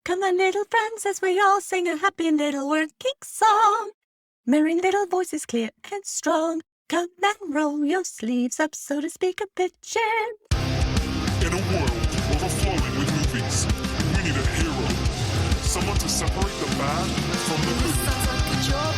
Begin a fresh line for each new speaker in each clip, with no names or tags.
Come on, little friends, as we all sing a happy little working song. Merry little voices, clear and strong. Come and roll your sleeves up, so to speak, a pitching.
In a world overflowing with movies, we need a hero. Someone to separate the bad from the good.
Sounds like a job.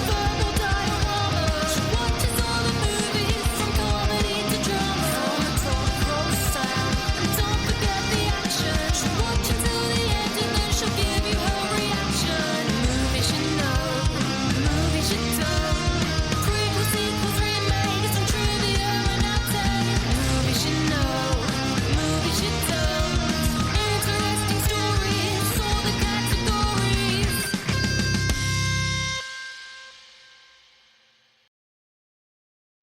Verbal diorama. She watches all the movies, from comedy to drama. From the top row sound. And don't forget the action. She'll watch until the end, and then she'll give you her reaction. Movies you know, movies you don't. Prequels, sequels, remakes, and trivia and outtakes. Movies you know, movies you don't. Interesting stories, all the categories.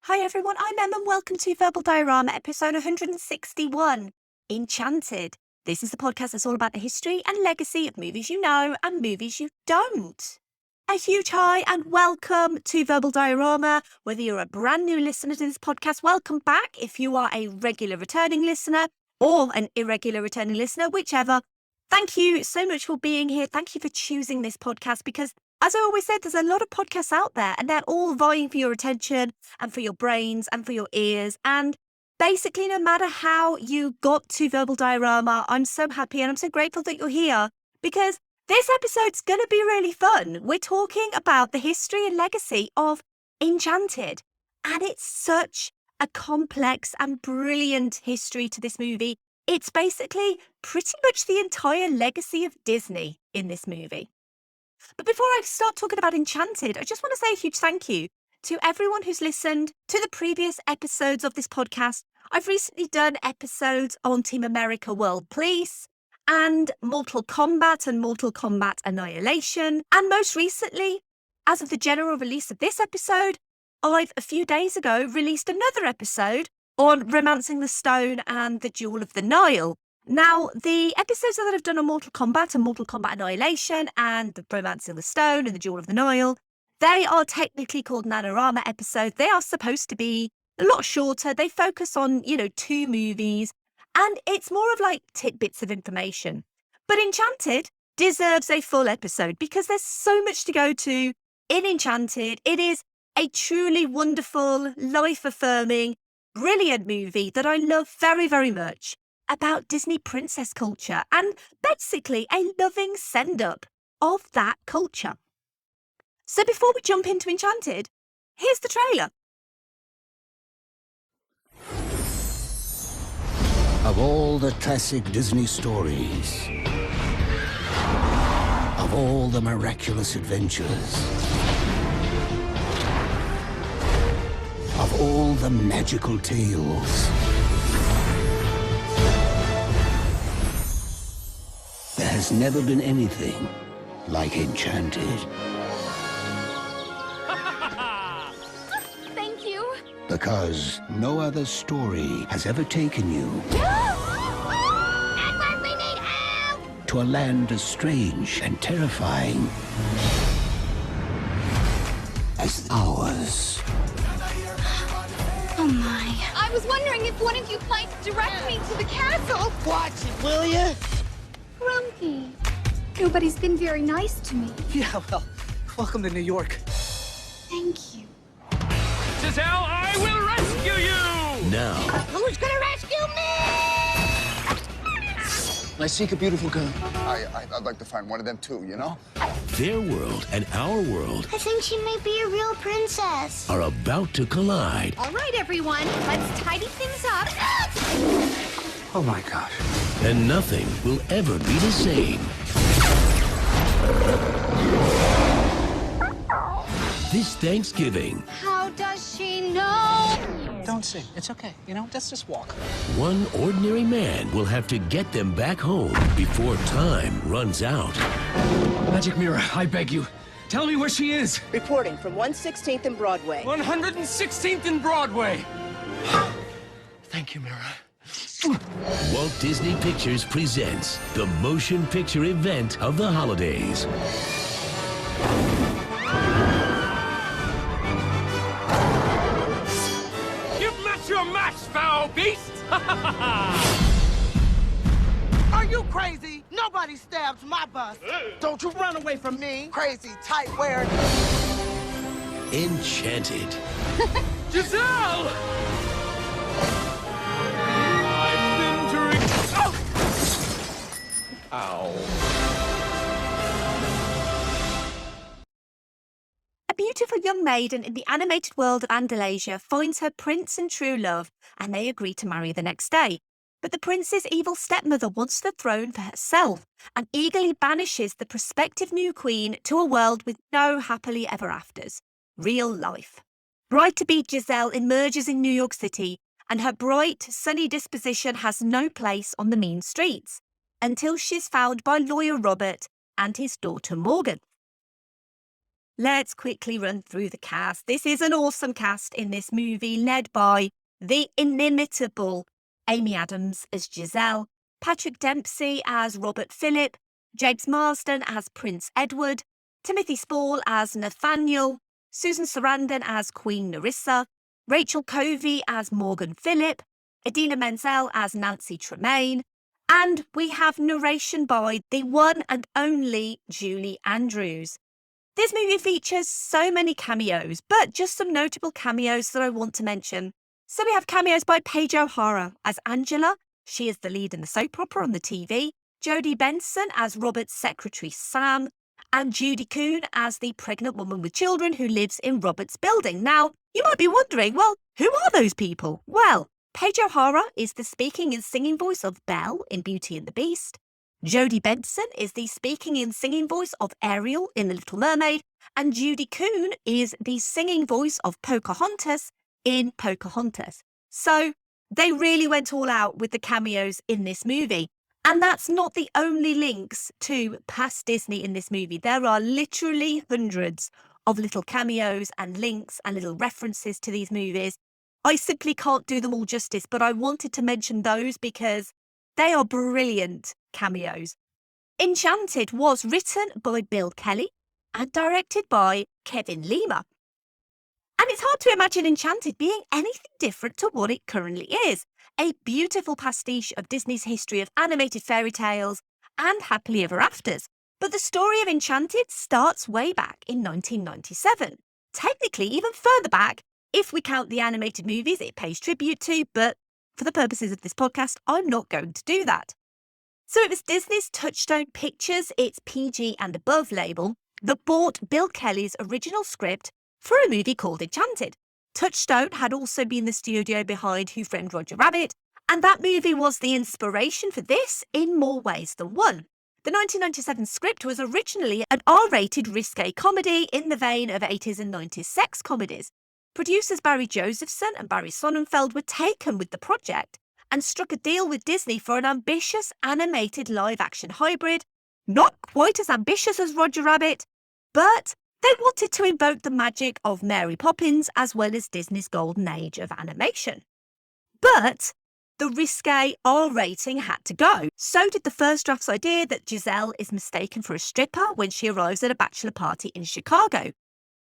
Hi everyone, I'm Em and welcome to Verbal Diorama, episode 161, Enchanted. This is the podcast that's all about the history and legacy of movies you know and movies you don't. A huge hi and welcome to Verbal Diorama. Whether you're a brand new listener to this podcast, welcome back. If you are a regular returning listener or an irregular returning listener, whichever, thank you so much for being here. Thank you for choosing this podcast because, as I always said, there's a lot of podcasts out there and they're all vying for your attention and for your brains and for your ears. And basically, no matter how you got to Verbal Diorama, I'm so happy and I'm so grateful that you're here because this episode's going to be really fun. We're talking about the history and legacy of Enchanted. And it's such a complex and brilliant history to this movie. It's basically pretty much the entire legacy of Disney in this movie. But before I start talking about Enchanted, I just want to say a huge thank you to everyone who's listened to the previous episodes of this podcast. I've recently done episodes on Team America World Police and Mortal Kombat and Mortal Kombat Annihilation. And most recently, as of the general release of this episode, I've a few days ago released another episode on Romancing the Stone and the Jewel of the Nile. Now, the episodes that I've done on Mortal Kombat and Mortal Kombat Annihilation and the Romancing the Stone and the Jewel of the Nile, they are technically called Nanorama episodes. They are supposed to be a lot shorter. They focus on, two movies, and it's more of like tidbits of information. But Enchanted deserves a full episode because there's so much to go to in Enchanted. It is a truly wonderful, life-affirming, brilliant movie that I love very, very much, about Disney princess culture and basically a loving send-up of that culture. So before we jump into Enchanted, here's the trailer.
Of all the classic Disney stories, of all the miraculous adventures, of all the magical tales, there has never been anything like Enchanted.
Thank you.
Because no other story has ever taken you
Edward, we need help!
to a land as strange and terrifying as ours.
Oh my. I was wondering if one of you might direct me to the castle.
Watch it, will ya?
Grumpy. Nobody's been very nice to me.
Yeah, well, welcome to New York.
Thank you.
Giselle, I will rescue you!
Now,
Who's gonna rescue me? I seek a beautiful girl.
I'd like to find one of them too, you know?
Their world and our world
I think she may be a real princess.
are about to collide.
All right, everyone, let's tidy things up.
Oh my gosh.
And nothing will ever be the same. This Thanksgiving,
How does she know?
Don't sing. It's okay. You know, let's just walk.
one ordinary man will have to get them back home before time runs out.
Magic Mirror, I beg you. Tell me where she is.
Reporting from 116th and Broadway.
116th and Broadway. Thank you, Mirror.
Walt Disney Pictures presents the motion picture event of the holidays.
You've met your match, foul beast!
Are you crazy? No
Nobody stabs my bus. Don't you run away from me. Crazy, tight-wearing.
Enchanted.
Giselle! I've been drinking. Oh! Ow.
A beautiful young maiden in the animated world of Andalasia finds her prince and true love, and they agree to marry the next day. But the prince's evil stepmother wants the throne for herself and eagerly banishes the prospective new queen to a world with no happily ever afters. Real life. Bride-to-be Giselle emerges in New York City, and her bright, sunny disposition has no place on the mean streets, until she's found by lawyer Robert and his daughter Morgan. Let's quickly run through the cast. This is an awesome cast in this movie, led by the inimitable Amy Adams as Giselle, Patrick Dempsey as Robert Phillip, James Marsden as Prince Edward, Timothy Spall as Nathaniel, Susan Sarandon as Queen Nerissa, Rachel Covey as Morgan Phillip, Idina Menzel as Nancy Tremaine, and we have narration by the one and only Julie Andrews. This movie features so many cameos, but just some notable cameos that I want to mention. So we have cameos by Paige O'Hara as Angela. She is the lead in the soap opera on the TV. Jodie Benson as Robert's secretary Sam. And Judy Kuhn as the pregnant woman with children who lives in Robert's building. Now, you might be wondering, well, who are those people? Well, Paige O'Hara is the speaking and singing voice of Belle in Beauty and the Beast. Jodie Benson is the speaking and singing voice of Ariel in The Little Mermaid, and Judy Kuhn is the singing voice of Pocahontas in Pocahontas. So they really went all out with the cameos in this movie. And that's not the only links to past Disney in this movie. There are literally hundreds of little cameos and links and little references to these movies. I simply can't do them all justice, but I wanted to mention those because they are brilliant cameos. Enchanted was written by Bill Kelly and directed by Kevin Lima. And it's hard to imagine Enchanted being anything different to what it currently is. A beautiful pastiche of Disney's history of animated fairy tales and happily ever afters. But the story of Enchanted starts way back in 1997. Technically, even further back, if we count the animated movies it pays tribute to, but for the purposes of this podcast, I'm not going to do that. So it was Disney's Touchstone Pictures, its PG and above label, that bought Bill Kelly's original script for a movie called Enchanted. Touchstone had also been the studio behind Who Framed Roger Rabbit, and that movie was the inspiration for this in more ways than one. The 1997 script was originally an R-rated risque comedy in the vein of 80s and 90s sex comedies. Producers Barry Josephson and Barry Sonnenfeld were taken with the project and struck a deal with Disney for an ambitious animated live-action hybrid, not quite as ambitious as Roger Rabbit, but they wanted to invoke the magic of Mary Poppins as well as Disney's golden age of animation. But the risque R rating had to go. So did the first draft's idea that Giselle is mistaken for a stripper when she arrives at a bachelor party in Chicago.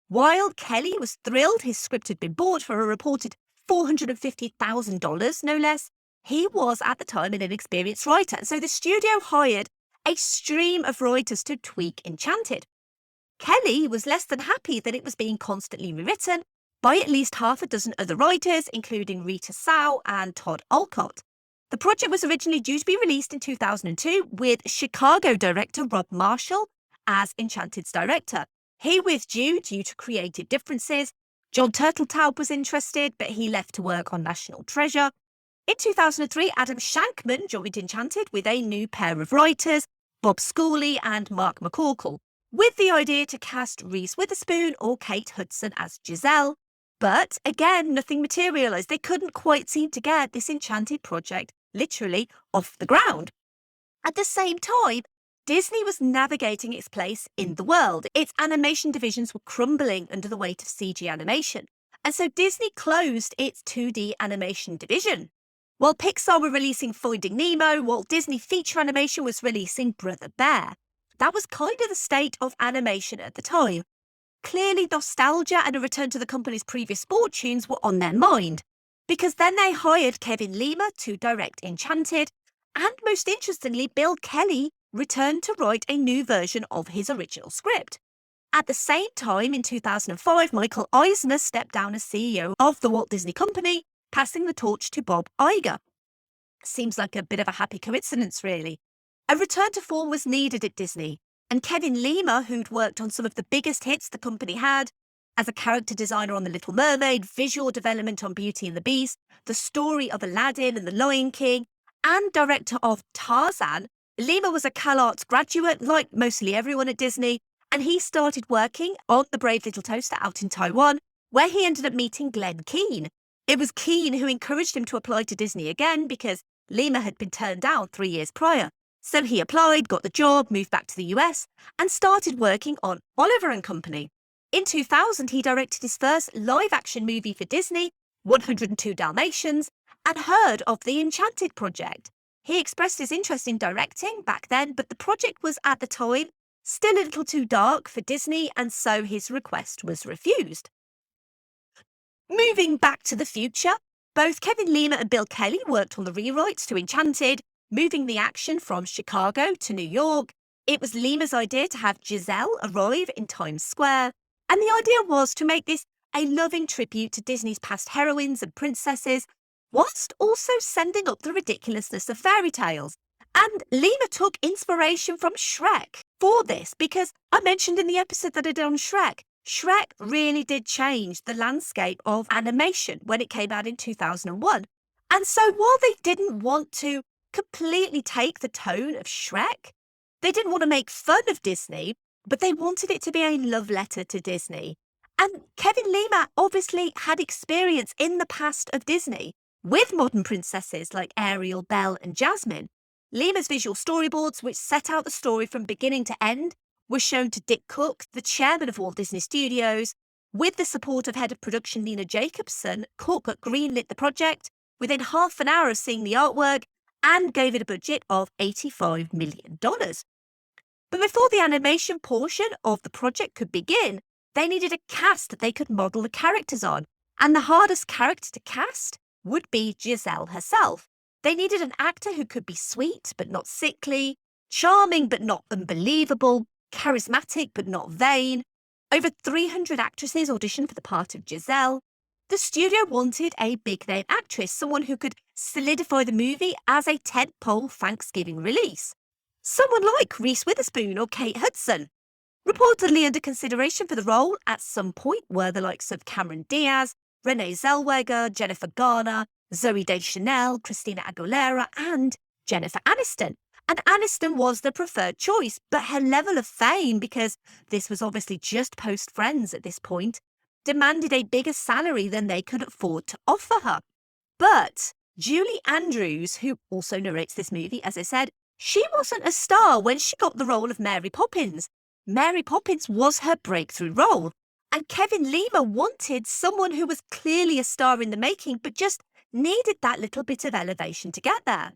While Kelly was thrilled his script had been bought for a reported $450,000, no less, he was at the time an inexperienced writer, and so the studio hired a stream of writers to tweak Enchanted. Kelly was less than happy that it was being constantly rewritten by at least half a dozen other writers, including Rita Sau and Todd Alcott. The project was originally due to be released in 2002 with Chicago director Rob Marshall as Enchanted's director. He withdrew due to creative differences. John Turteltaub was interested, but he left to work on National Treasure. In 2003, Adam Shankman joined Enchanted with a new pair of writers, Bob Schooley and Mark McCorkle, with the idea to cast Reese Witherspoon or Kate Hudson as Giselle. But again, nothing materialised. They couldn't quite seem to get this Enchanted project literally off the ground. At the same time, Disney was navigating its place in the world. Its animation divisions were crumbling under the weight of CG animation. And so Disney closed its 2D animation division. While Pixar were releasing Finding Nemo, Walt Disney Feature Animation was releasing Brother Bear. That was kind of the state of animation at the time. Clearly, nostalgia and a return to the company's previous fortunes were on their mind, because then they hired Kevin Lima to direct Enchanted, and most interestingly, Bill Kelly returned to write a new version of his original script. At the same time, in 2005, Michael Eisner stepped down as CEO of the Walt Disney Company, passing the torch to Bob Iger. Seems like a bit of a happy coincidence, really. A return to form was needed at Disney, and Kevin Lima, who'd worked on some of the biggest hits the company had, as a character designer on The Little Mermaid, visual development on Beauty and the Beast, the story of Aladdin and The Lion King, and director of Tarzan, Lima was a CalArts graduate, like mostly everyone at Disney, and he started working on The Brave Little Toaster out in Taiwan, where he ended up meeting Glenn Keane. It was Keane who encouraged him to apply to Disney again because Lima had been turned down 3 years prior. So he applied, got the job, moved back to the US, and started working on Oliver and Company. In 2000, he directed his first live-action movie for Disney, 102 Dalmatians, and heard of the Enchanted project. He expressed his interest in directing back then, but the project was at the time still a little too dark for Disney, and so his request was refused. Moving back to the future, both Kevin Lima and Bill Kelly worked on the rewrites to Enchanted, moving the action from Chicago to New York. It was Lima's idea to have Giselle arrive in Times Square, and the idea was to make this a loving tribute to Disney's past heroines and princesses, whilst also sending up the ridiculousness of fairy tales. And Lima took inspiration from Shrek for this, because I mentioned in the episode that I did on Shrek, Shrek really did change the landscape of animation when it came out in 2001. And so while they didn't want to completely take the tone of Shrek, they didn't want to make fun of Disney, but they wanted it to be a love letter to Disney. And Kevin Lima obviously had experience in the past of Disney with modern princesses like Ariel, Belle, and Jasmine. Lima's visual storyboards, which set out the story from beginning to end, were shown to Dick Cook, the chairman of Walt Disney Studios. With the support of head of production Nina Jacobson, Cook greenlit the project within half an hour of seeing the artwork and gave it a budget of $85 million. But before the animation portion of the project could begin, they needed a cast that they could model the characters on, and the hardest character to cast would be Giselle herself. They needed an actor who could be sweet but not sickly, charming but not unbelievable, charismatic but not vain. Over 300 actresses auditioned for the part of Giselle. The studio wanted a big-name actress, someone who could solidify the movie as a tentpole Thanksgiving release. Someone like Reese Witherspoon or Kate Hudson. Reportedly under consideration for the role at some point were the likes of Cameron Diaz, Renee Zellweger, Jennifer Garner, Zooey Deschanel, Christina Aguilera, and Jennifer Aniston. And Aniston was the preferred choice, but her level of fame, because this was obviously just post-Friends at this point, demanded a bigger salary than they could afford to offer her. But Julie Andrews, who also narrates this movie, as I said, she wasn't a star when she got the role of Mary Poppins. Mary Poppins was her breakthrough role, and Kevin Lima wanted someone who was clearly a star in the making, but just needed that little bit of elevation to get there.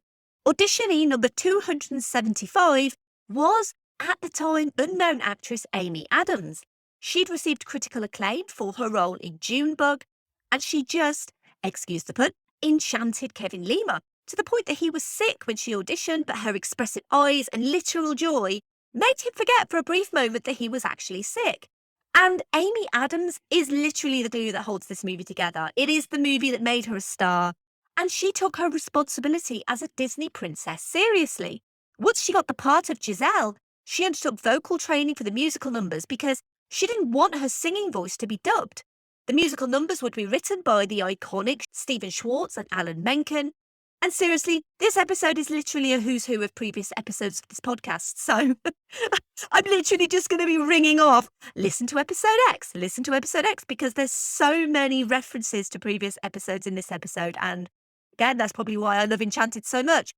Auditionee number 275 was, at the time, unknown actress Amy Adams. She'd received critical acclaim for her role in Junebug, and she just, excuse the pun, enchanted Kevin Lima, to the point that he was sick when she auditioned, but her expressive eyes and literal joy made him forget for a brief moment that he was actually sick. And Amy Adams is literally the glue that holds this movie together. It is the movie that made her a star, and she took her responsibility as a Disney princess seriously. Once she got the part of Giselle, she undertook vocal training for the musical numbers because she didn't want her singing voice to be dubbed. The musical numbers would be written by the iconic Stephen Schwartz and Alan Menken. And seriously, this episode is literally a who's who of previous episodes of this podcast. So I'm literally just going to be ringing off, listen to episode X, because there's so many references to previous episodes in this episode. And again, that's probably why I love Enchanted so much.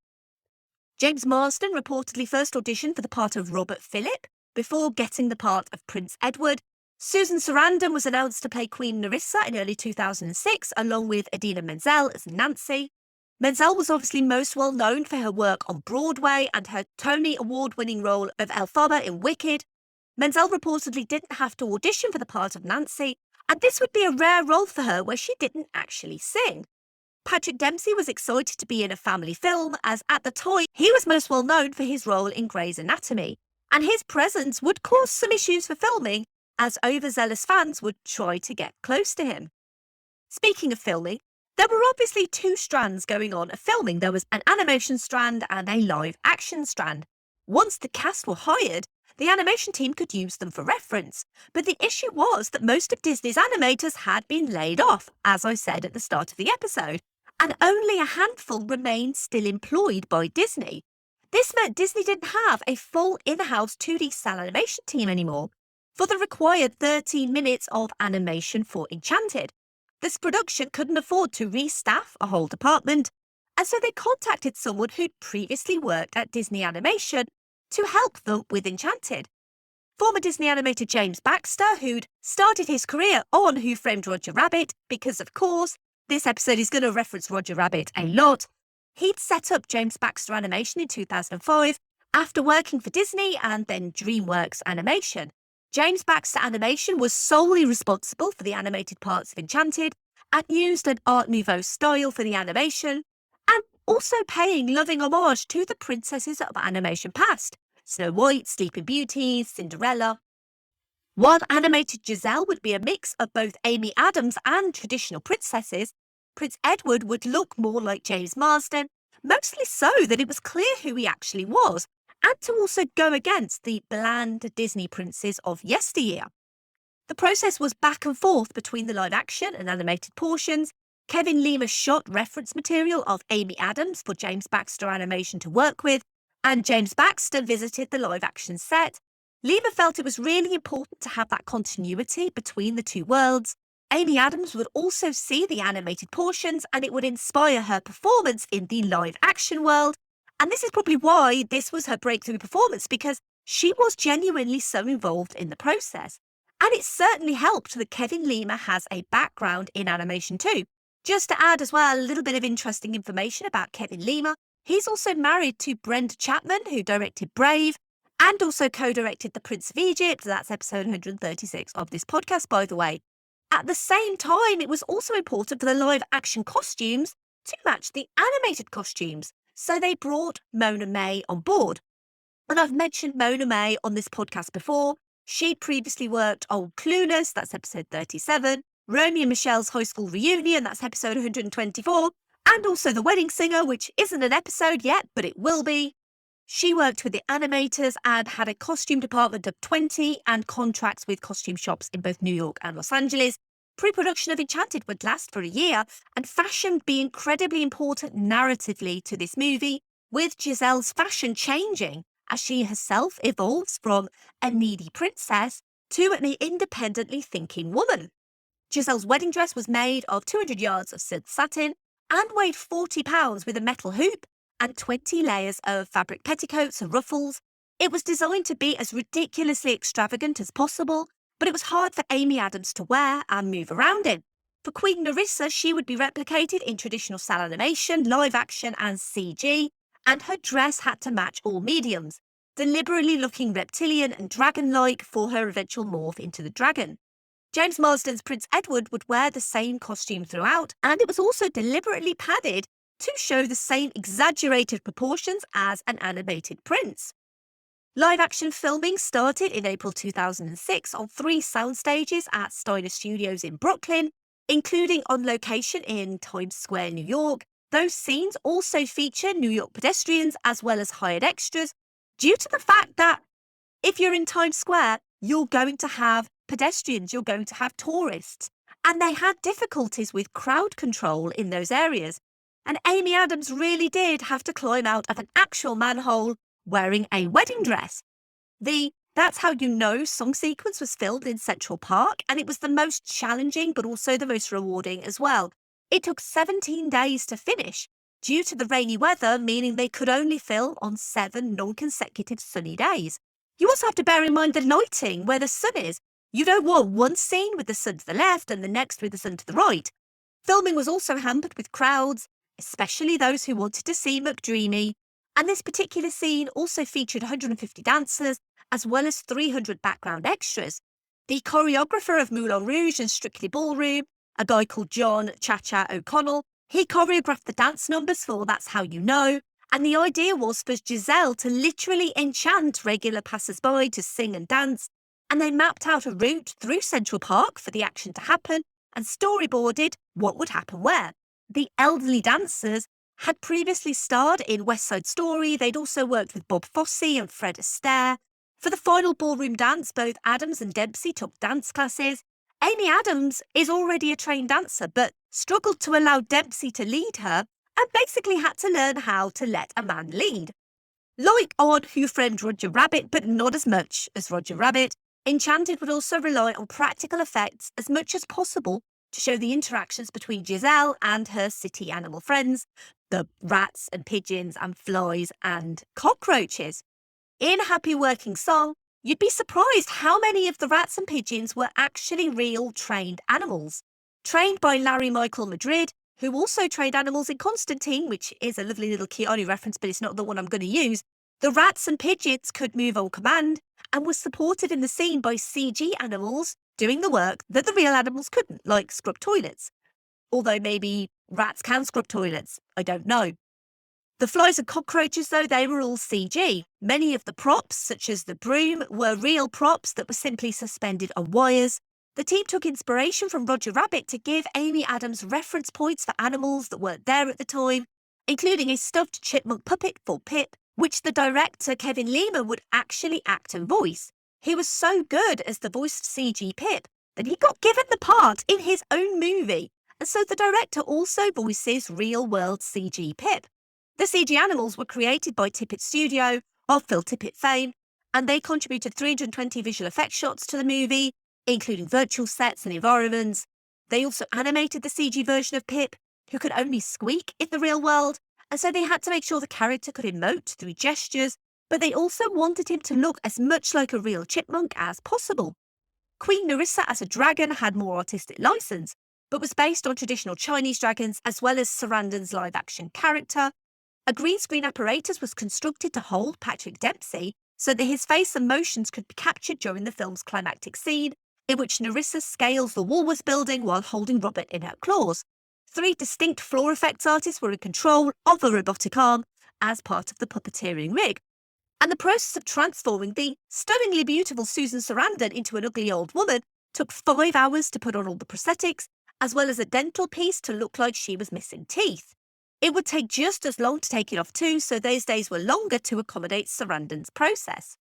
James Marsden reportedly first auditioned for the part of Robert Phillip before getting the part of Prince Edward. Susan Sarandon was announced to play Queen Nerissa in early 2006, along with Idina Menzel as Nancy. Menzel was obviously most well known for her work on Broadway and her Tony Award-winning role of Elphaba in Wicked. Menzel reportedly didn't have to audition for the part of Nancy, and this would be a rare role for her where she didn't actually sing. Patrick Dempsey was excited to be in a family film, as at the time he was most well known for his role in Grey's Anatomy, and his presence would cause some issues for filming, as overzealous fans would try to get close to him. Speaking of filming, there were obviously two strands going on of filming. There was an animation strand and a live action strand. Once the cast were hired, the animation team could use them for reference, but the issue was that most of Disney's animators had been laid off, as I said at the start of the episode, and only a handful remained still employed by Disney. This meant Disney didn't have a full in-house 2D cel animation team anymore for the required 13 minutes of animation for Enchanted. This production couldn't afford to restaff a whole department, and so they contacted someone who'd previously worked at Disney Animation to help them with Enchanted. Former Disney animator James Baxter, who'd started his career on Who Framed Roger Rabbit, because of course, this episode is going to reference Roger Rabbit a lot. He'd set up James Baxter Animation in 2005 after working for Disney and then DreamWorks Animation. James Baxter Animation was solely responsible for the animated parts of Enchanted and used an Art Nouveau style for the animation, and also paying loving homage to the princesses of animation past: Snow White, Sleeping Beauty, Cinderella. While animated Giselle would be a mix of both Amy Adams and traditional princesses, Prince Edward would look more like James Marsden, mostly so that it was clear who he actually was, and to also go against the bland Disney princes of yesteryear. The process was back and forth between the live action and animated portions. Kevin Lima shot reference material of Amy Adams for James Baxter Animation to work with, and James Baxter visited the live action set. Lima felt it was really important to have that continuity between the two worlds. Amy Adams would also see the animated portions, and it would inspire her performance in the live action world. And this is probably why this was her breakthrough performance, because she was genuinely so involved in the process. And it certainly helped that Kevin Lima has a background in animation too. Just to add as well a little bit of interesting information about Kevin Lima, he's also married to Brenda Chapman, who directed Brave, and also co-directed The Prince of Egypt. That's episode 136 of this podcast, by the way. At the same time, it was also important for the live action costumes to match the animated costumes. So they brought Mona May on board. And I've mentioned Mona May on this podcast before. She'd previously worked on Clueless, that's episode 37, Romeo and Michelle's High School Reunion, that's episode 124, and also The Wedding Singer, which isn't an episode yet, but it will be. She worked with the animators and had a costume department of 20 and contracts with costume shops in both New York and Los Angeles. Pre-production of Enchanted would last for a year, and fashion would be incredibly important narratively to this movie, with Giselle's fashion changing as she herself evolves from a needy princess to an independently thinking woman. Giselle's wedding dress was made of 200 yards of silk satin and weighed 40 pounds with a metal hoop and 20 layers of fabric petticoats and ruffles. It was designed to be as ridiculously extravagant as possible, but it was hard for Amy Adams to wear and move around in. For Queen Nerissa, she would be replicated in traditional cel animation, live action and CG, and her dress had to match all mediums, deliberately looking reptilian and dragon-like for her eventual morph into the dragon. James Marsden's Prince Edward would wear the same costume throughout, and it was also deliberately padded to show the same exaggerated proportions as an animated prince. Live-action filming started in April 2006 on 3 sound stages at Steiner Studios in Brooklyn, including on location in Times Square, New York. Those scenes also feature New York pedestrians as well as hired extras, due to the fact that if you're in Times Square, you're going to have pedestrians, you're going to have tourists, and they had difficulties with crowd control in those areas. And Amy Adams really did have to climb out of an actual manhole wearing a wedding dress. The That's How You Know song sequence was filmed in Central Park, and it was the most challenging but also the most rewarding as well. It took 17 days to finish due to the rainy weather, meaning they could only film on 7 non-consecutive sunny days. You also have to bear in mind the lighting, where the sun is. You don't want one scene with the sun to the left and the next with the sun to the right. Filming was also hampered with crowds, especially those who wanted to see McDreamy, and this particular scene also featured 150 dancers as well as 300 background extras. The choreographer of Moulin Rouge and Strictly Ballroom, a guy called John Cha-Cha O'Connell, He choreographed the dance numbers for That's How You Know, and the idea was for Giselle to literally enchant regular passers-by to sing and dance, and they mapped out a route through Central Park for the action to happen and storyboarded what would happen where. The elderly dancers had previously starred in West Side Story. They'd also worked with Bob Fosse and Fred Astaire. For the final ballroom dance, both Adams and Dempsey took dance classes. Amy Adams is already a trained dancer, but struggled to allow Dempsey to lead her and basically had to learn how to let a man lead. Like on Who Framed Roger Rabbit, but not as much as Roger Rabbit, Enchanted would also rely on practical effects as much as possible to show the interactions between Giselle and her city animal friends, the rats and pigeons and flies and cockroaches. In Happy Working Song, you'd be surprised how many of the rats and pigeons were actually real trained animals. Trained by Larry Michael Madrid, who also trained animals in Constantine, which is a lovely little Keanu reference, but it's not the one I'm going to use. The rats and pigeons could move on command and were supported in the scene by CG animals doing the work that the real animals couldn't, like scrub toilets. Although maybe rats can scrub toilets, I don't know. The flies and cockroaches, though, they were all CG. Many of the props, such as the broom, were real props that were simply suspended on wires. The team took inspiration from Roger Rabbit to give Amy Adams reference points for animals that weren't there at the time, including a stuffed chipmunk puppet for Pip, which the director Kevin Lima would actually act and voice. He was so good as the voiced CG Pip that he got given the part in his own movie, and so the director also voices real-world CG Pip. The CG animals were created by Tippett Studio, of Phil Tippett fame, and they contributed 320 visual effects shots to the movie, including virtual sets and environments. They also animated the CG version of Pip, who could only squeak in the real world, and so they had to make sure the character could emote through gestures, but they also wanted him to look as much like a real chipmunk as possible. Queen Narissa as a dragon had more artistic license, but was based on traditional Chinese dragons as well as Sarandon's live-action character. A green screen apparatus was constructed to hold Patrick Dempsey so that his face and motions could be captured during the film's climactic scene, in which Narissa scales the Woolworths building while holding Robert in her claws. 3 distinct floor effects artists were in control of the robotic arm as part of the puppeteering rig. And the process of transforming the stunningly beautiful Susan Sarandon into an ugly old woman took 5 hours to put on all the prosthetics, as well as a dental piece to look like she was missing teeth. It would take just as long to take it off too, so those days were longer to accommodate Sarandon's process.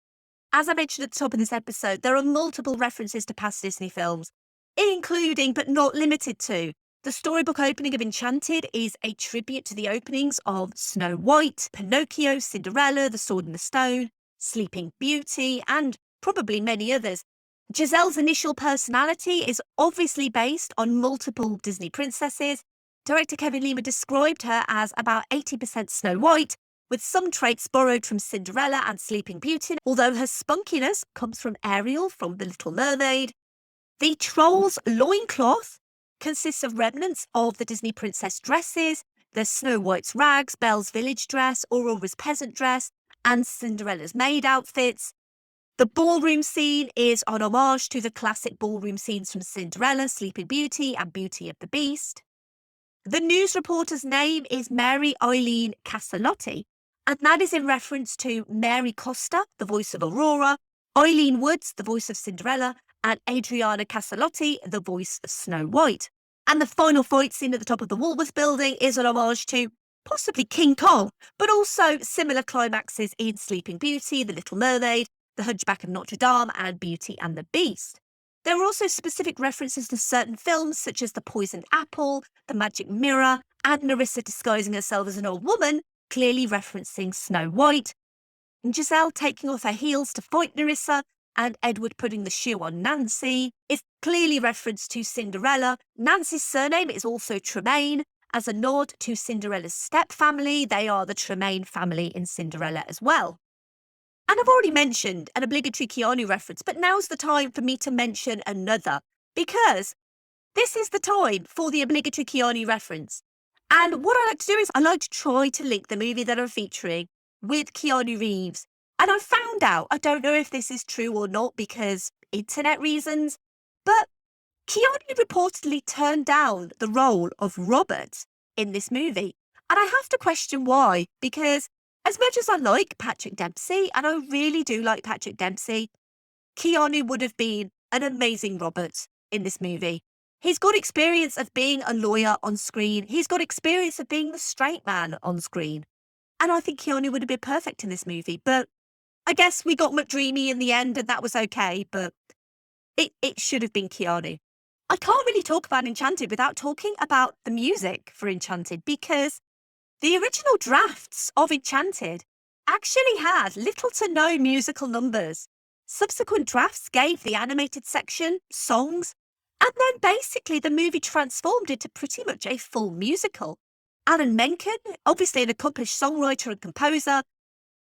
As I mentioned at the top of this episode, there are multiple references to past Disney films, including but not limited to the storybook opening of Enchanted is a tribute to the openings of Snow White, Pinocchio, Cinderella, The Sword and the Stone, Sleeping Beauty, and probably many others. Giselle's initial personality is obviously based on multiple Disney princesses. Director Kevin Lima described her as about 80% Snow White, with some traits borrowed from Cinderella and Sleeping Beauty, although her spunkiness comes from Ariel from The Little Mermaid. The troll's loincloth consists of remnants of the Disney princess dresses. There's Snow White's rags, Belle's village dress, Aurora's peasant dress, and Cinderella's maid outfits. The ballroom scene is an homage to the classic ballroom scenes from Cinderella, Sleeping Beauty, and Beauty of the Beast. The news reporter's name is Mary Eileen Casalotti, and that is in reference to Mary Costa, the voice of Aurora, Eileen Woods, the voice of Cinderella, and Adriana Casalotti, the voice of Snow White. And the final fight scene at the top of the Woolworths building is an homage to possibly King Kong, but also similar climaxes in Sleeping Beauty, The Little Mermaid, The Hunchback of Notre Dame, and Beauty and the Beast. There are also specific references to certain films, such as The Poisoned Apple, The Magic Mirror, and Narissa disguising herself as an old woman, clearly referencing Snow White. And Giselle taking off her heels to fight Narissa, and Edward putting the shoe on Nancy is clearly referenced to Cinderella. Nancy's surname is also Tremaine, as a nod to Cinderella's step-family. They are the Tremaine family in Cinderella as well. And I've already mentioned an obligatory Keanu reference, but now's the time for me to mention another, because this is the time for the obligatory Keanu reference. And what I like to do is I like to try to link the movie that I'm featuring with Keanu Reeves. And I found out, I don't know if this is true or not because internet reasons, but Keanu reportedly turned down the role of Robert in this movie. And I have to question why, because as much as I like Patrick Dempsey, and I really do like Patrick Dempsey, Keanu would have been an amazing Robert in this movie. He's got experience of being a lawyer on screen. He's got experience of being the straight man on screen. And I think Keanu would have been perfect in this movie. But I guess we got McDreamy in the end and that was okay. But it should have been Keanu. I can't really talk about Enchanted without talking about the music for Enchanted, because the original drafts of Enchanted actually had little to no musical numbers. Subsequent drafts gave the animated section songs, and then basically the movie transformed into pretty much a full musical. Alan Menken, obviously an accomplished songwriter and composer,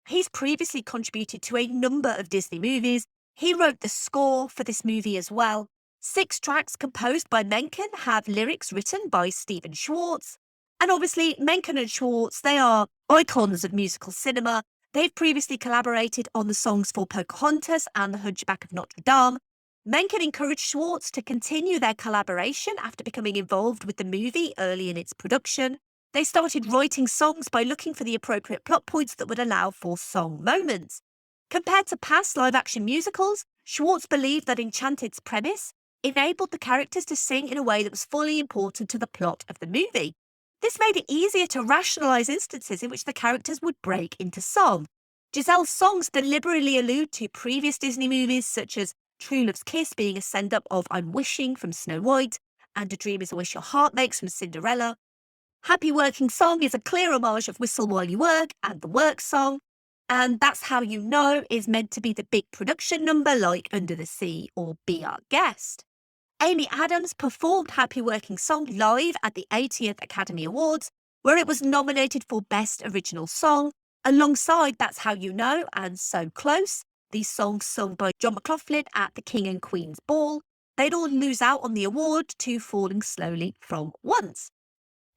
he's previously contributed to a number of Disney movies. He wrote the score for this movie as well. 6 tracks composed by Menken have lyrics written by Stephen Schwartz. And obviously, Menken and Schwartz, they are icons of musical cinema. They've previously collaborated on the songs for Pocahontas and The Hunchback of Notre Dame. Menken encouraged Schwartz to continue their collaboration after becoming involved with the movie early in its production. They started writing songs by looking for the appropriate plot points that would allow for song moments. Compared to past live-action musicals, Schwartz believed that Enchanted's premise enabled the characters to sing in a way that was fully important to the plot of the movie. This made it easier to rationalise instances in which the characters would break into song. Giselle's songs deliberately allude to previous Disney movies, such as True Love's Kiss being a send-up of I'm Wishing from Snow White, and A Dream is a Wish Your Heart Makes from Cinderella. Happy Working Song is a clear homage of Whistle While You Work and the Work Song, and That's How You Know is meant to be the big production number like Under the Sea or Be Our Guest. Amy Adams performed Happy Working Song live at the 80th Academy Awards, where it was nominated for Best Original Song, alongside That's How You Know and So Close, these songs sung by John McLaughlin at the King and Queen's Ball. They'd all lose out on the award to Falling Slowly from Once.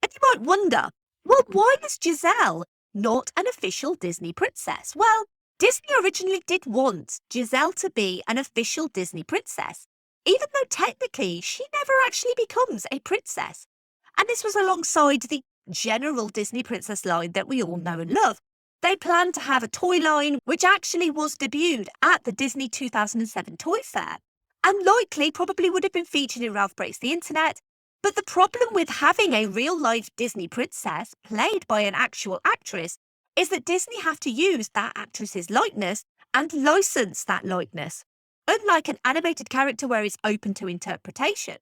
And you might wonder, well, why is Giselle not an official Disney princess? Well, Disney originally did want Giselle to be an official Disney princess, even though technically she never actually becomes a princess. And this was alongside the general Disney princess line that we all know and love. They planned to have a toy line, which actually was debuted at the Disney 2007 Toy Fair, and likely probably would have been featured in Ralph Breaks the Internet. But the problem with having a real-life Disney princess played by an actual actress is that Disney have to use that actress's likeness and license that likeness. Unlike an animated character where it's open to interpretation,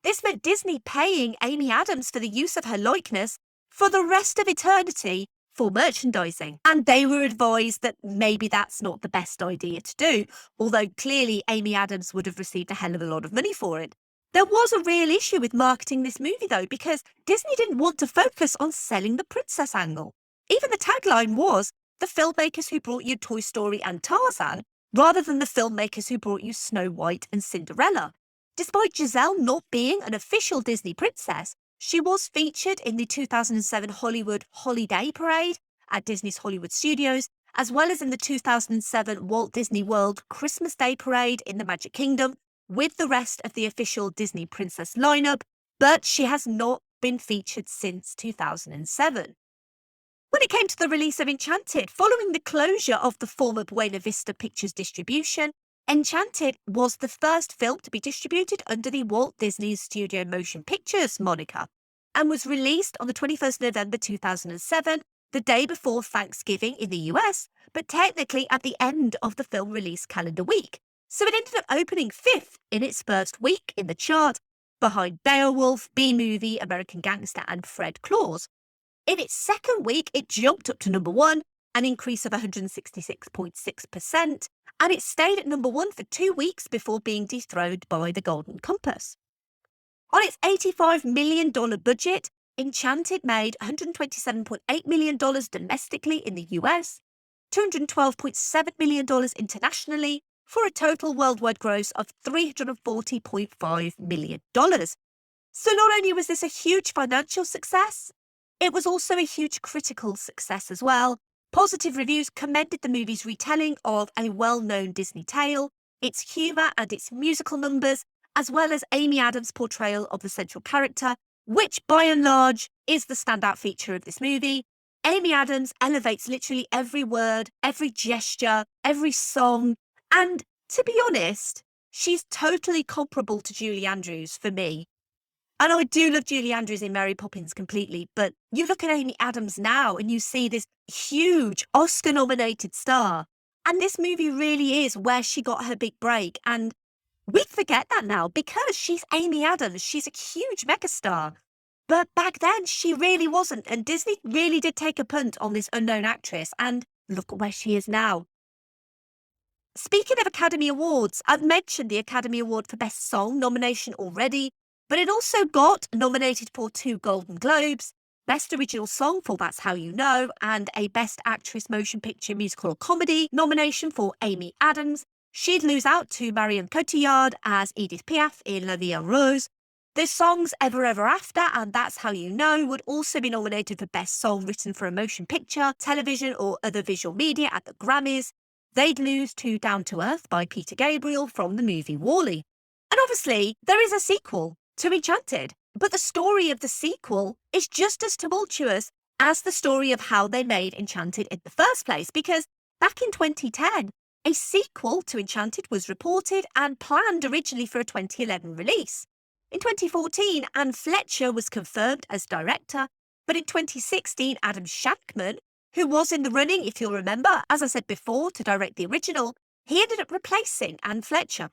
this meant Disney paying Amy Adams for the use of her likeness for the rest of eternity for merchandising. And they were advised that maybe that's not the best idea to do, although clearly Amy Adams would have received a hell of a lot of money for it. There was a real issue with marketing this movie though, because Disney didn't want to focus on selling the princess angle. Even the tagline was, the filmmakers who brought you Toy Story and Tarzan, rather than the filmmakers who brought you Snow White and Cinderella. Despite Giselle not being an official Disney princess, she was featured in the 2007 Hollywood Holiday Parade at Disney's Hollywood Studios, as well as in the 2007 Walt Disney World Christmas Day Parade in the Magic Kingdom, with the rest of the official Disney princess lineup, but she has not been featured since 2007. When it came to the release of Enchanted, following the closure of the former Buena Vista Pictures distribution, Enchanted was the first film to be distributed under the Walt Disney Studio Motion Pictures moniker, and was released on the 21st November 2007, the day before Thanksgiving in the US, but technically at the end of the film release calendar week. So it ended up opening 5th in its first week in the chart, behind Beowulf, B-Movie, American Gangster and Fred Claus. In its second week, it jumped up to number 1, an increase of 166.6%, and it stayed at number 1 for 2 weeks before being dethroned by The Golden Compass. On its $85 million budget, Enchanted made $127.8 million domestically in the US, $212.7 million internationally, for a total worldwide gross of $340.5 million. So not only was this a huge financial success, it was also a huge critical success as well. Positive reviews commended the movie's retelling of a well-known Disney tale, its humour and its musical numbers, as well as Amy Adams' portrayal of the central character, which by and large is the standout feature of this movie. Amy Adams elevates literally every word, every gesture, every song, and to be honest, she's totally comparable to Julie Andrews for me. And I do love Julie Andrews in Mary Poppins completely, but you look at Amy Adams now and you see this huge Oscar-nominated star. And this movie really is where she got her big break. And we forget that now because she's Amy Adams. She's a huge megastar. But back then, she really wasn't. And Disney really did take a punt on this unknown actress. And look at where she is now. Speaking of Academy Awards, I've mentioned the Academy Award for Best Song nomination already. But it also got nominated for 2 Golden Globes, Best Original Song for That's How You Know, and a Best Actress Motion Picture Musical or Comedy nomination for Amy Adams. She'd lose out to Marion Cotillard as Edith Piaf in La Vie en Rose. The songs Ever Ever After and That's How You Know would also be nominated for Best Song Written for a Motion Picture, Television or Other Visual Media at the Grammys. They'd lose to Down to Earth by Peter Gabriel from the movie WALL-E. And obviously, there is a sequel to Enchanted, but the story of the sequel is just as tumultuous as the story of how they made Enchanted in the first place, because back in 2010, a sequel to Enchanted was reported and planned originally for a 2011 release. In 2014, Anne Fletcher was confirmed as director, but in 2016, Adam Shankman, who was in the running, if you'll remember, as I said before, to direct the original, he ended up replacing Anne Fletcher.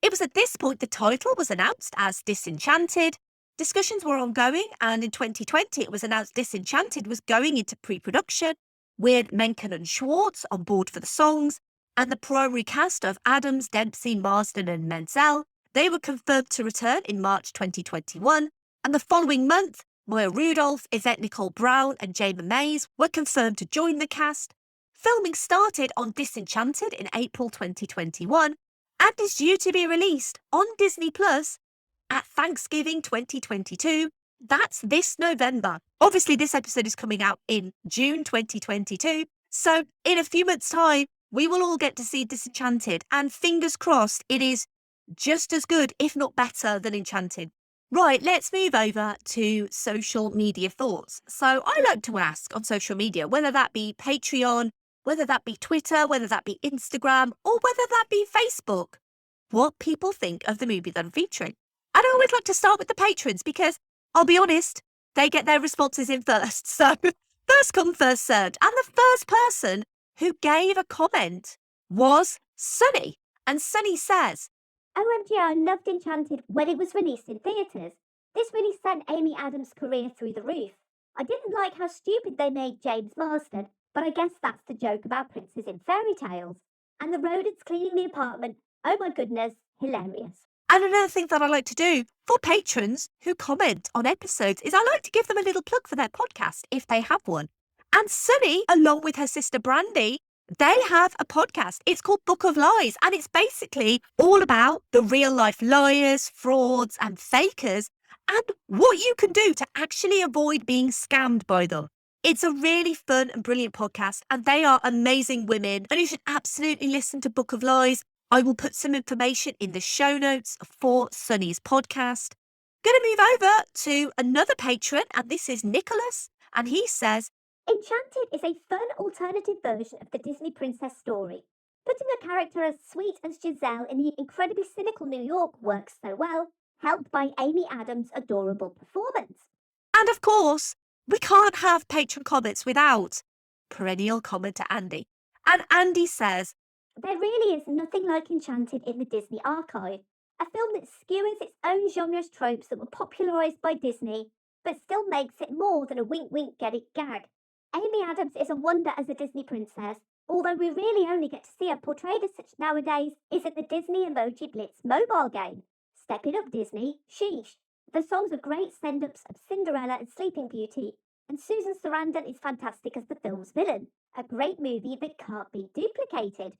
It was at this point the title was announced as Disenchanted. Discussions were ongoing, and in 2020 it was announced Disenchanted was going into pre-production with Menken and Schwartz on board for the songs, and the primary cast of Adams, Dempsey, Marsden and Menzel. They were confirmed to return in March 2021, and the following month, Maya Rudolph, Yvette Nicole Brown and Jayma Mays were confirmed to join the cast. Filming started on Disenchanted in April 2021, and is due to be released on Disney Plus at Thanksgiving 2022. That's this November. Obviously, this episode is coming out in June 2022. So in a few months' time, we will all get to see Disenchanted. And fingers crossed, it is just as good, if not better, than Enchanted. Right, let's move over to social media thoughts. So I like to ask on social media, whether that be Patreon, whether that be Twitter, whether that be Instagram, or whether that be Facebook, what people think of the movie that I'm featuring. And I always like to start with the patrons because, I'll be honest, they get their responses in first. So, first come, first served. And the first person who gave a comment was Sunni. And Sunni says,
OMG, I loved Enchanted when it was released in theatres. This really sent Amy Adams' career through the roof. I didn't like how stupid they made James Marsden, but I guess that's the joke about princes in fairy tales. And the rodents cleaning the apartment, oh my goodness, hilarious.
And another thing that I like to do for patrons who comment on episodes is I like to give them a little plug for their podcast if they have one. And Sunni, along with her sister Brandy, they have a podcast. It's called Book of Lies, and it's basically all about the real life liars, frauds and fakers and what you can do to actually avoid being scammed by them. It's a really fun and brilliant podcast, and they are amazing women, and you should absolutely listen to Book of Lies. I will put some information in the show notes for Sunni's podcast. Going to move over to another patron, and this is Nicholas, and he says,
Enchanted is a fun alternative version of the Disney princess story. Putting a character as sweet as Giselle in the incredibly cynical New York works so well, helped by Amy Adams' adorable performance.
And of course, we can't have patron comments without perennial commenter Andy. And Andy says,
There really is nothing like Enchanted in the Disney archive, a film that skewers its own genre's tropes that were popularised by Disney, but still makes it more than a wink-wink get-it gag. Amy Adams is a wonder as a Disney princess, although we really only get to see her portrayed as such nowadays is in the Disney Emoji Blitz mobile game. Step it up, Disney. Sheesh. The songs are great send-ups of Cinderella and Sleeping Beauty, and Susan Sarandon is fantastic as the film's villain. A great movie that can't be duplicated.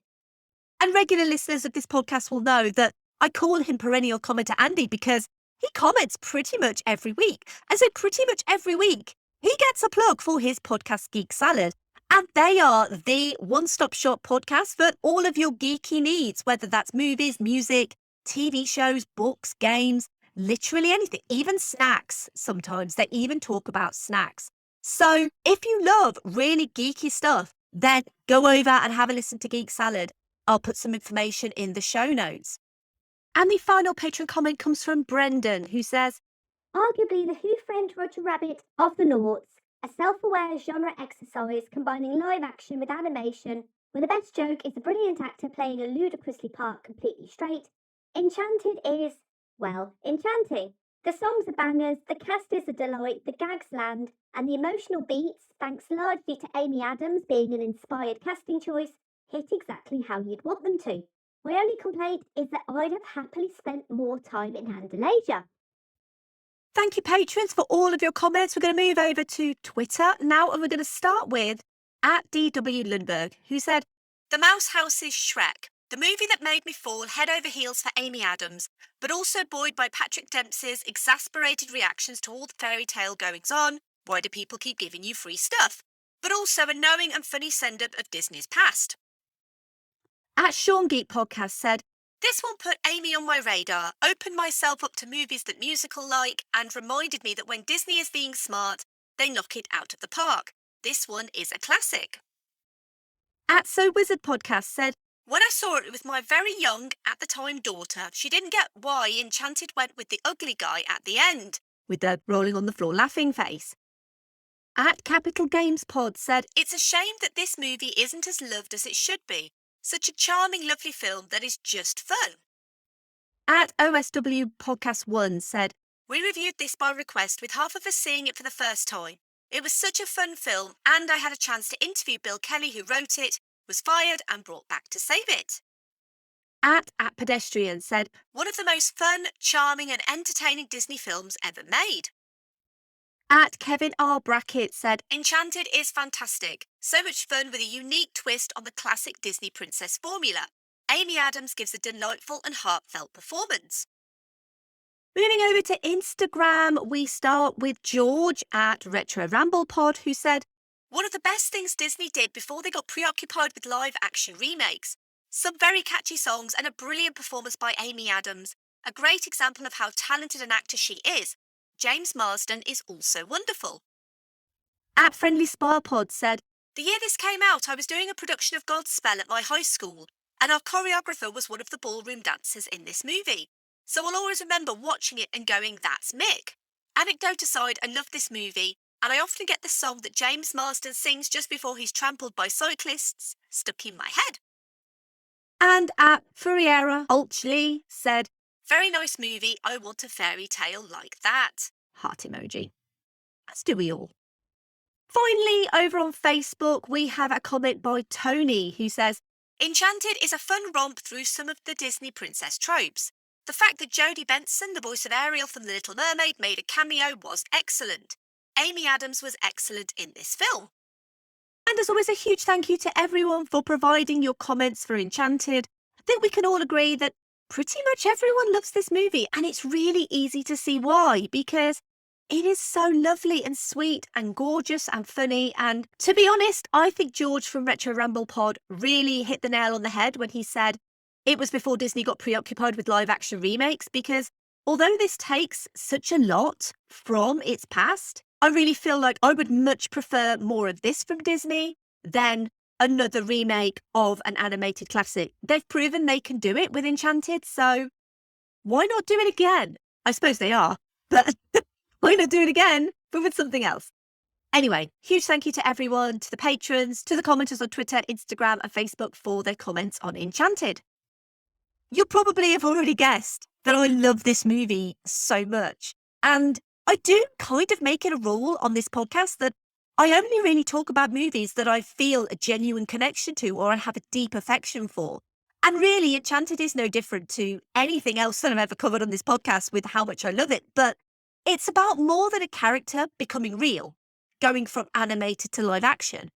And regular listeners of this podcast will know that I call him perennial commenter Andy because he comments pretty much every week. And so pretty much every week, he gets a plug for his podcast Geek Salad. And they are the one-stop shop podcast for all of your geeky needs, whether that's movies, music, TV shows, books, games. literally anything, even snacks sometimes. They even talk about snacks. So if you love really geeky stuff, then go over and have a listen to Geek Salad. I'll put some information in the show notes. And the final patron comment comes from Brendan, who says,
Arguably the Who Framed Roger Rabbit of the noughts, a self-aware genre exercise combining live action with animation, where the best joke is a brilliant actor playing a ludicrously part completely straight. Enchanted is, well, enchanting. The songs are bangers, the cast is a delight, the gags land, and the emotional beats, thanks largely to Amy Adams being an inspired casting choice, hit exactly how you'd want them to. My only complaint is that I'd have happily spent more time in Andalasia.
thank you, patrons, for all of your comments. We're going to move over to Twitter now, and we're going to start with @DW Lundberg, who said, "The Mouse House is Shrek, the movie that made me fall head over heels for Amy Adams, but also buoyed by Patrick Dempsey's exasperated reactions to all the fairy tale goings on. Why do people keep giving you free stuff? But also a knowing and funny send-up of Disney's past." @Sean Geek Podcast said, "This one put Amy on my radar, opened myself up to movies that musical-like, and reminded me that when Disney is being smart, they knock it out of the park. This one is a classic." @SoWizard Podcast said, "When I saw it with my very young, at the time, daughter, she didn't get why Enchanted went with the ugly guy at the end," with the rolling on the floor laughing face. @Capital Games Pod said, "It's a shame that this movie isn't as loved as it should be. Such a charming, lovely film that is just fun." @OSW Podcast 1 said, "We reviewed this by request with half of us seeing it for the first time. It was such a fun film, and I had a chance to interview Bill Kelly, who wrote it, was fired and brought back to save it." At Pedestrian said, "One of the most fun, charming and entertaining Disney films ever made." Kevin R. Brackett said, "Enchanted is fantastic. So much fun with a unique twist on the classic Disney princess formula. Amy Adams gives a delightful and heartfelt performance." Moving over to Instagram, we start with George at Retro Ramble Pod, who said, "One of the best things Disney did before they got preoccupied with live-action remakes. Some very catchy songs and a brilliant performance by Amy Adams. A great example of how talented an actor she is. James Marsden is also wonderful." Friendly Spa Pod said, "The year this came out, I was doing a production of Godspell at my high school, and our choreographer was one of the ballroom dancers in this movie. So I'll always remember watching it and going, that's Mick. Anecdote aside, I love this movie, and I often get the song that James Marsden sings just before he's trampled by cyclists stuck in my head." And Furiera Ulchley said, "Very nice movie. I want a fairy tale like that." Heart emoji. As do we all. Finally, over on Facebook, we have a comment by Tony, who says, "Enchanted is a fun romp through some of the Disney princess tropes. The fact that Jodie Benson, the voice of Ariel from The Little Mermaid, made a cameo was excellent. Amy Adams was excellent in this film." And as always, a huge thank you to everyone for providing your comments for Enchanted. I think we can all agree that pretty much everyone loves this movie, and it's really easy to see why, because it is so lovely and sweet and gorgeous and funny. And to be honest, I think George from Retro Ramble Pod really hit the nail on the head when he said it was before Disney got preoccupied with live action remakes, because although this takes such a lot from its past, I really feel like I would much prefer more of this from Disney than another remake of an animated classic. They've proven they can do it with Enchanted, so why not do it again? I suppose they are, but why not do it again, but with something else? Anyway, huge thank you to everyone, to the patrons, to the commenters on Twitter, Instagram and Facebook for their comments on Enchanted. You probably have already guessed that I love this movie so much. And I do kind of make it a rule on this podcast that I only really talk about movies that I feel a genuine connection to or I have a deep affection for. And really, Enchanted is no different to anything else that I've ever covered on this podcast with how much I love it. But it's about more than a character becoming real, going from animated to live action.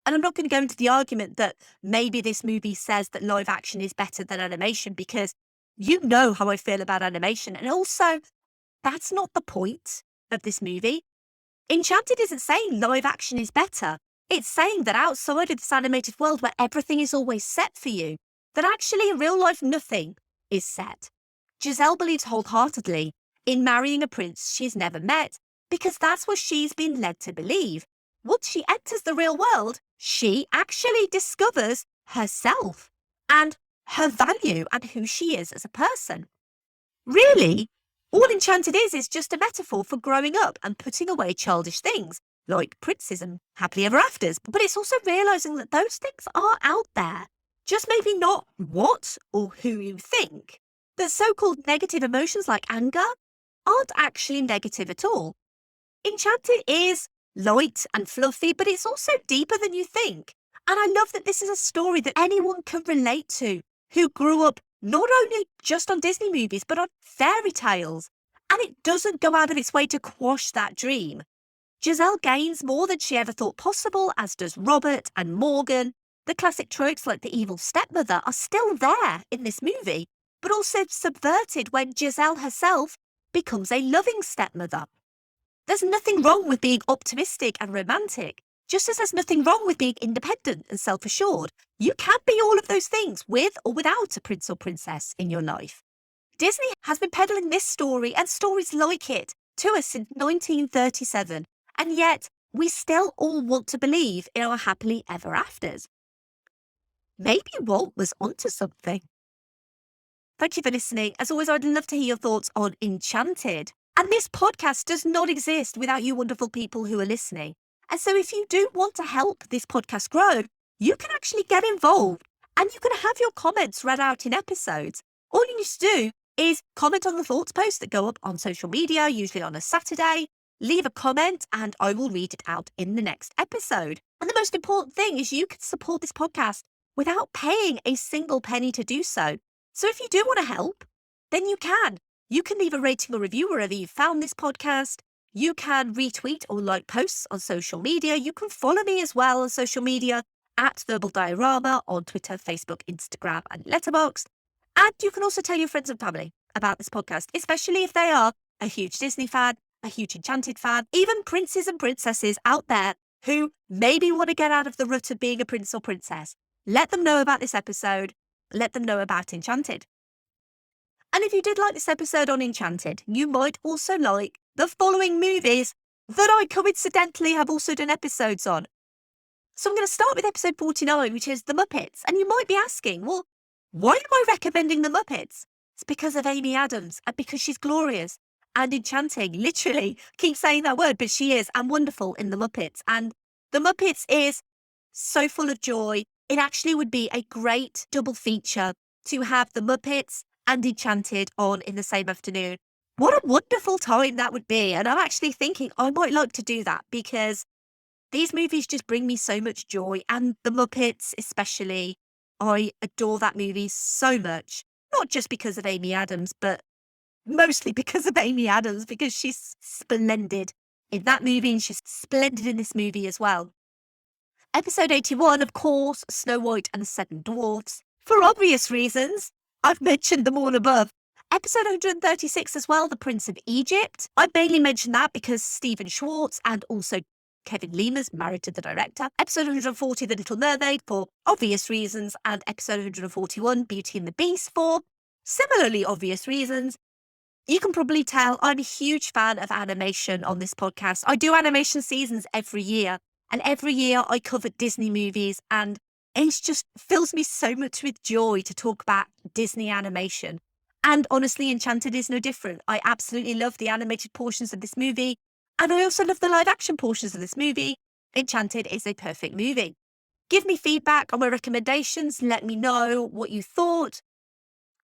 And I'm not going to go into the argument that maybe this movie says that live action is better than animation, because you know how I feel about animation. And also, that's not the point of this movie. Enchanted isn't saying live action is better. It's saying that outside of this animated world where everything is always set for you, that actually in real life nothing is set. Giselle believes wholeheartedly in marrying a prince she's never met, because that's what she's been led to believe. Once she enters the real world, she actually discovers herself and her value and who she is as a person. Really, all Enchanted is just a metaphor for growing up and putting away childish things, like princes and happily ever afters. But it's also realising that those things are out there, just maybe not what or who you think. That so-called negative emotions like anger aren't actually negative at all. Enchanted is light and fluffy, but it's also deeper than you think. And I love that this is a story that anyone can relate to, who grew up not only just on Disney movies, but on fairy tales. And it doesn't go out of its way to quash that dream. Giselle gains more than she ever thought possible, as does Robert and Morgan. The classic tropes like the evil stepmother are still there in this movie, but also subverted when Giselle herself becomes a loving stepmother. There's nothing wrong with being optimistic and romantic, just as there's nothing wrong with being independent and self-assured. You can be all of those things with or without a prince or princess in your life. Disney has been peddling this story and stories like it to us since 1937, and yet we still all want to believe in our happily ever afters. Maybe Walt was onto something. Thank you for listening. As always, I'd love to hear your thoughts on Enchanted. And this podcast does not exist without you wonderful people who are listening. And so if you do want to help this podcast grow, you can actually get involved and you can have your comments read out in episodes. All you need to do is comment on the thoughts posts that go up on social media, usually on a Saturday. Leave a comment and I will read it out in the next episode. And the most important thing is you can support this podcast without paying a single penny to do so. So if you do want to help, then you can. You can leave a rating or review wherever you found this podcast. You can retweet or like posts on social media. You can follow me as well on social media at Verbal Diorama on Twitter, Facebook, Instagram and Letterboxd. And you can also tell your friends and family about this podcast, especially if they are a huge Disney fan, a huge Enchanted fan, even princes and princesses out there who maybe want to get out of the rut of being a prince or princess. Let them know about this episode. Let them know about Enchanted. And if you did like this episode on Enchanted, you might also like the following movies that I coincidentally have also done episodes on. So I'm going to start with episode 49, which is The Muppets. And you might be asking, well, why am I recommending The Muppets? It's because of Amy Adams and because she's glorious and enchanting. Literally, keep saying that word, but she is, and wonderful in The Muppets. And The Muppets is so full of joy. It actually would be a great double feature to have The Muppets and Enchanted on in the same afternoon. What a wonderful time that would be. And I'm actually thinking I might like to do that because these movies just bring me so much joy. And The Muppets especially, I adore that movie so much. Not just because of Amy Adams, but mostly because of Amy Adams, because she's splendid in that movie and she's splendid in this movie as well. Episode 81, of course, Snow White and the Seven Dwarfs. For obvious reasons, I've mentioned them all above. Episode 136 as well, The Prince of Egypt. I mainly mentioned that because Stephen Schwartz and also Kevin Lima's married to the director. Episode 140, The Little Mermaid, for obvious reasons. And episode 141, Beauty and the Beast, for similarly obvious reasons. You can probably tell I'm a huge fan of animation on this podcast. I do animation seasons every year. And every year I cover Disney movies and it just fills me so much with joy to talk about Disney animation. And honestly, Enchanted is no different. I absolutely love the animated portions of this movie. And I also love the live action portions of this movie. Enchanted is a perfect movie. Give me feedback on my recommendations. Let me know what you thought.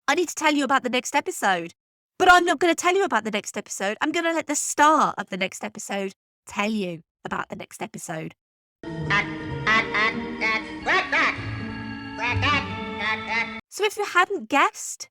I need to tell you about the next episode. But I'm not going to tell you about the next episode. I'm going to let the star of the next episode tell you about the next episode. So if you hadn't guessed,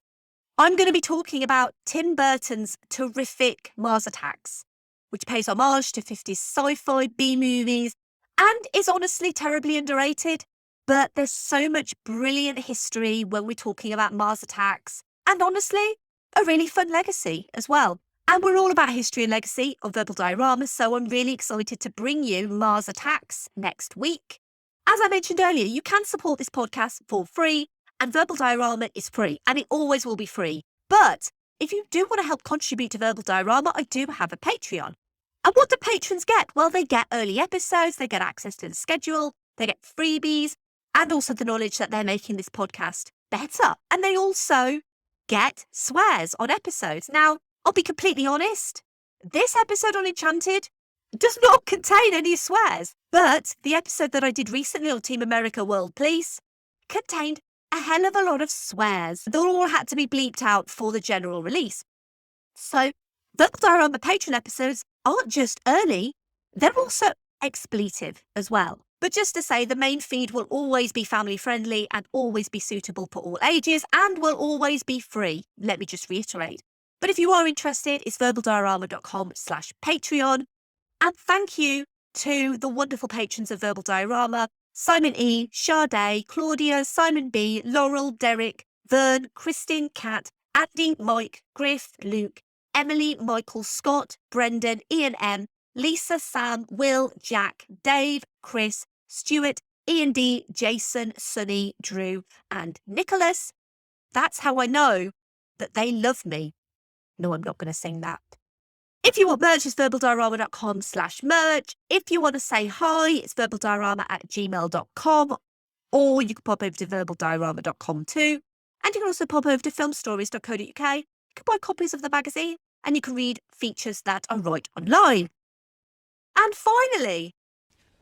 I'm going to be talking about Tim Burton's terrific Mars Attacks, which pays homage to 50s sci-fi B-movies and is honestly terribly underrated. But there's so much brilliant history when we're talking about Mars Attacks and honestly, a really fun legacy as well. And we're all about history and legacy of Verbal Diorama, so I'm really excited to bring you Mars Attacks next week. As I mentioned earlier, you can support this podcast for free, and Verbal Diorama is free, and it always will be free. But if you do want to help contribute to Verbal Diorama, I do have a Patreon. And what do patrons get? Well, they get early episodes, they get access to the schedule, they get freebies, and also the knowledge that they're making this podcast better. And they also get swears on episodes. Now, I'll be completely honest, this episode on Enchanted does not contain any swears, but the episode that I did recently on Team America World Police contained a hell of a lot of swears. They all had to be bleeped out for the general release. So, Verbal Diorama Patreon episodes aren't just early, they're also expletive as well. But just to say, the main feed will always be family friendly and always be suitable for all ages and will always be free. Let me just reiterate. But if you are interested, it's verbaldiorama.com/Patreon. And thank you to the wonderful patrons of Verbal Diorama: Simon E, Sade, Claudia, Simon B, Laurel, Derek, Vern, Kristin, Kat, Andy, Mike, Griff, Luke, Emily, Michael, Scott, Brendan, Ian M, Lisa, Sam, Will, Jack, Dave, Chris, Stuart, Ian D, Jason, Sunni, Drew, and Nicholas. That's how I know that they love me. No, I'm not going to sing that. If you want merch, it's verbaldiorama.com/merch. If you want to say hi, it's verbaldiorama@gmail.com. Or you can pop over to verbaldiorama.com too. And you can also pop over to filmstories.co.uk. You can buy copies of the magazine and you can read features that are right online. And finally,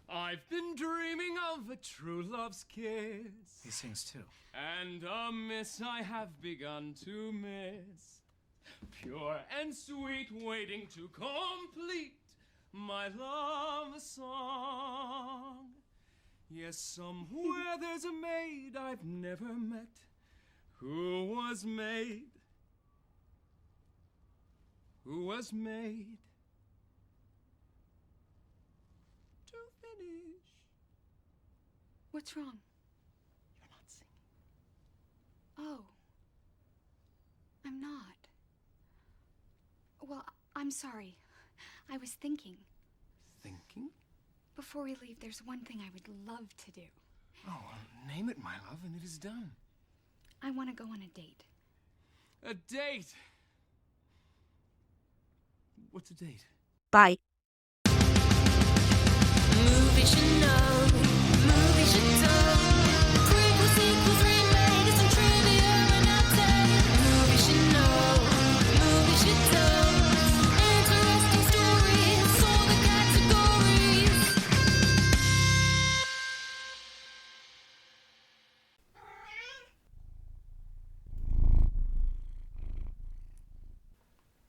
I've been dreaming of a true love's kiss.
He sings too.
And a miss I have begun to miss. Pure and sweet, waiting to complete my love song. Yes, somewhere there's a maid I've never met who was made to finish.
What's wrong?
You're not singing.
Oh. I'm not. Well, I'm sorry. I was thinking.
Thinking?
Before we leave, there's one thing I would love to do.
Oh, well, name it, my love, and it is done.
I want to go on a date.
A date? What's a date?
bye.
Movie